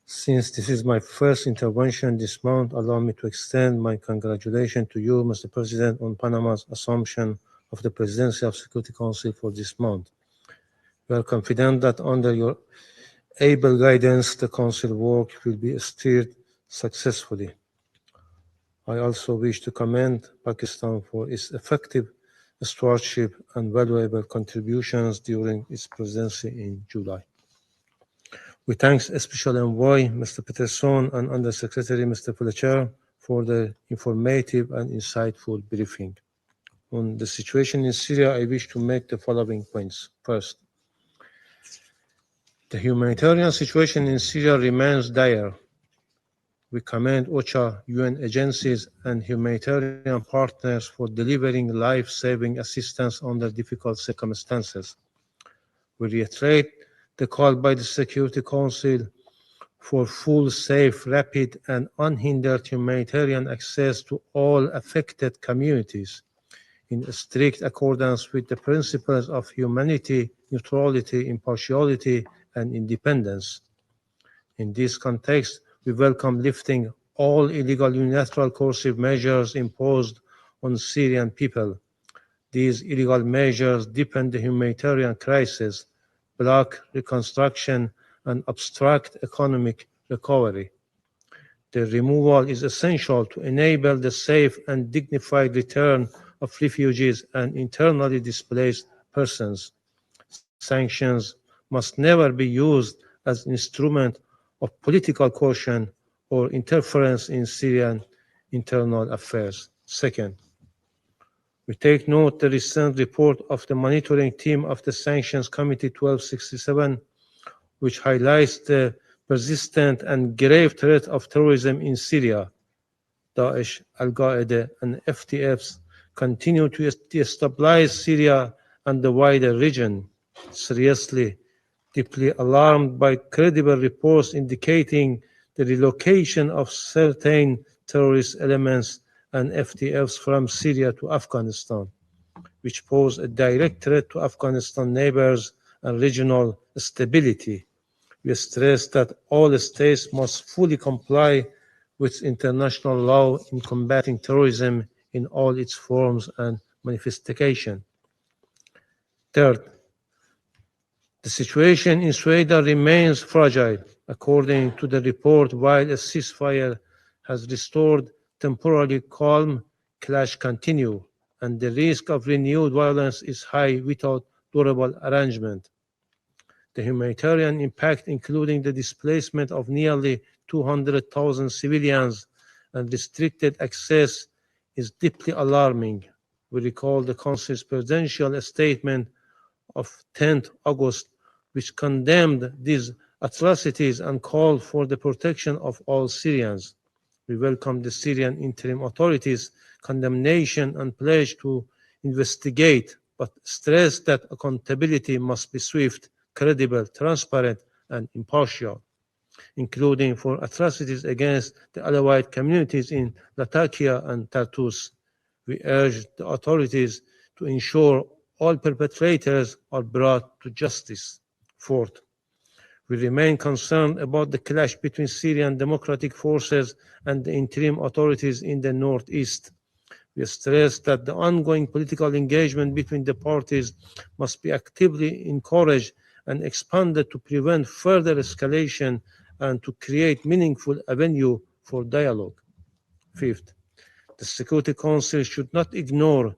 Since this is my first intervention this month, allow me to extend my congratulations to you, Mr. President, on Panama's assumption of the Presidency of Security Council for this month. We are confident that under your able guidance, the Council work will be steered successfully. I also wish to commend Pakistan for its effective stewardship and valuable contributions during its presidency in July. We thank Special Envoy Mr. Peterson and Under Secretary Mr. Fletcher for the informative and insightful briefing. On the situation in Syria, I wish to make the following points. First, the humanitarian situation in Syria remains dire. We commend OCHA, UN agencies, and humanitarian partners for delivering life-saving assistance under difficult circumstances. We reiterate the call by the Security Council for full, safe, rapid, and unhindered humanitarian access to all affected communities in strict accordance with the principles of humanity, neutrality, impartiality, and independence. In this context, we welcome lifting all illegal unilateral coercive measures imposed on Syrian people. These illegal measures deepen the humanitarian crisis, block reconstruction, and obstruct economic recovery. The removal is essential to enable the safe and dignified return of refugees and internally displaced persons. Sanctions must never be used as an instrument of political coercion or interference in Syrian internal affairs. Second, we take note the recent report of the monitoring team of the Sanctions Committee 1267, which highlights the persistent and grave threat of terrorism in Syria. Daesh, Al-Qaeda, and FTFs continue to destabilize Syria and the wider region. Seriously, deeply alarmed by credible reports indicating the relocation of certain terrorist elements and FTFs from Syria to Afghanistan, which pose a direct threat to Afghanistan neighbors and regional stability. We stress that all states must fully comply with international law in combating terrorism in all its forms and manifestations. Third, the situation in Sueda remains fragile. According to the report, while a ceasefire has restored temporary calm, clash continue, and the risk of renewed violence is high without durable arrangement. The humanitarian impact, including the displacement of nearly 200,000 civilians and restricted access, is deeply alarming. We recall the Council's presidential statement of 10th August, which condemned these atrocities and called for the protection of all Syrians. We welcome the Syrian interim authorities' condemnation and pledge to investigate, but stress that accountability must be swift, credible, transparent, and impartial, including for atrocities against the Alawite communities in Latakia and Tartus. We urge the authorities to ensure all perpetrators are brought to justice. Fourth, we remain concerned about the clash between Syrian democratic forces and the interim authorities in the northeast. We stress that the ongoing political engagement between the parties must be actively encouraged and expanded to prevent further escalation and to create meaningful avenue for dialogue. Fifth, the Security Council should not ignore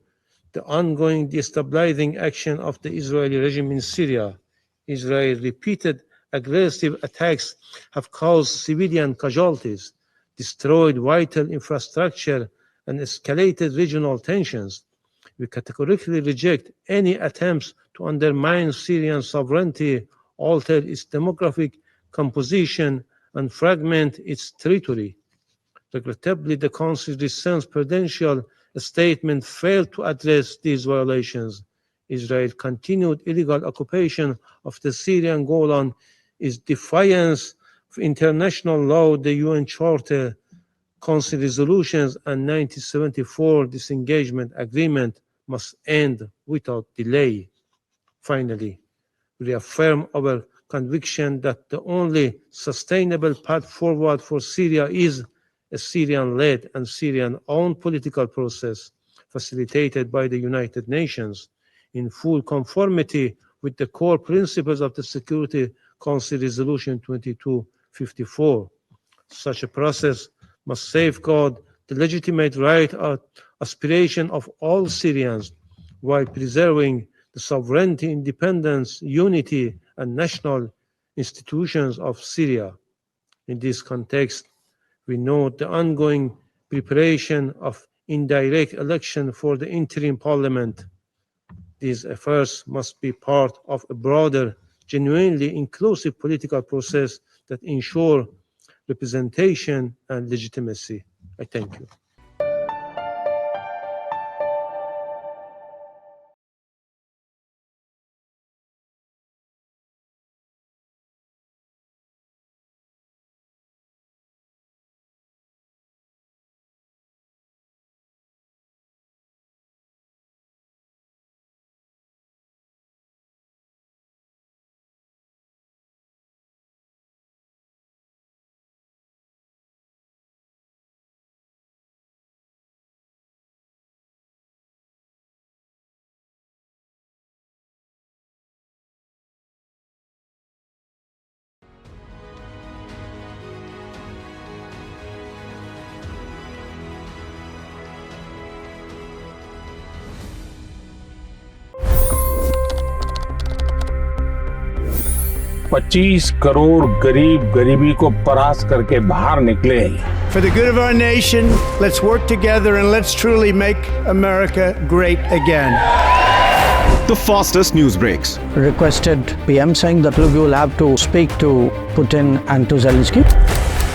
the ongoing destabilizing action of the Israeli regime in Syria. Israel's repeated aggressive attacks have caused civilian casualties, destroyed vital infrastructure, and escalated regional tensions. We categorically reject any attempts to undermine Syrian sovereignty, alter its demographic composition, and fragment its territory. Regrettably, the Council's recent prudential statement failed to address these violations. Israel's continued illegal occupation of the Syrian Golan is defiance of international law, the UN Charter, Council resolutions, and 1974 disengagement agreement must end without delay. Finally, we reaffirm our conviction that the only sustainable path forward for Syria is a Syrian-led and Syrian-owned political process facilitated by the United Nations in full conformity with the core principles of the Security Council Resolution 2254. Such a process must safeguard the legitimate right of aspiration of all Syrians while preserving the sovereignty, independence, unity, and national institutions of Syria. In this context, we note the ongoing preparation of indirect election for the interim parliament. These efforts must be part of a broader, genuinely inclusive political process that ensure representation and legitimacy. I thank you. $25 crore गरीब गरीबी को परास्त करके बाहर निकले। For the good of our nation, let's work together and let's truly make America great again. The fastest news breaks. Requested PM saying that look, you will have to speak to Putin and to Zelensky.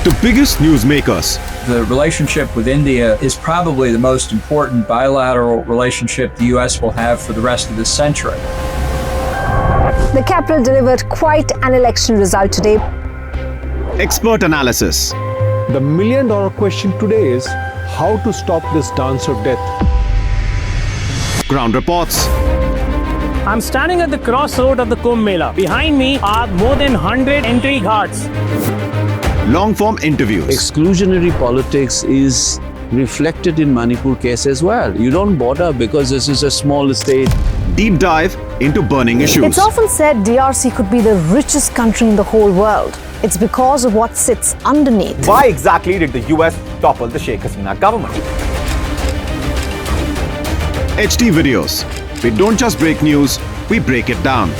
The biggest news makers. The relationship with India is probably the most important bilateral relationship the US will have for the rest of this century. The capital delivered quite an election result today. Expert analysis. The million-dollar question today is how to stop this dance of death. Ground reports. I'm standing at the crossroad of the Kumbh Mela. Behind me are more than 100 entry ghats. Long-form interviews. Exclusionary politics is reflected in Manipur case as well. You don't bother because this is a small state. Deep dive into burning issues. It's often said DRC could be the richest country in the whole world. It's because of what sits underneath. Why exactly did the US topple the Sheikh Hasina government? HT videos. We don't just break news, we break it down.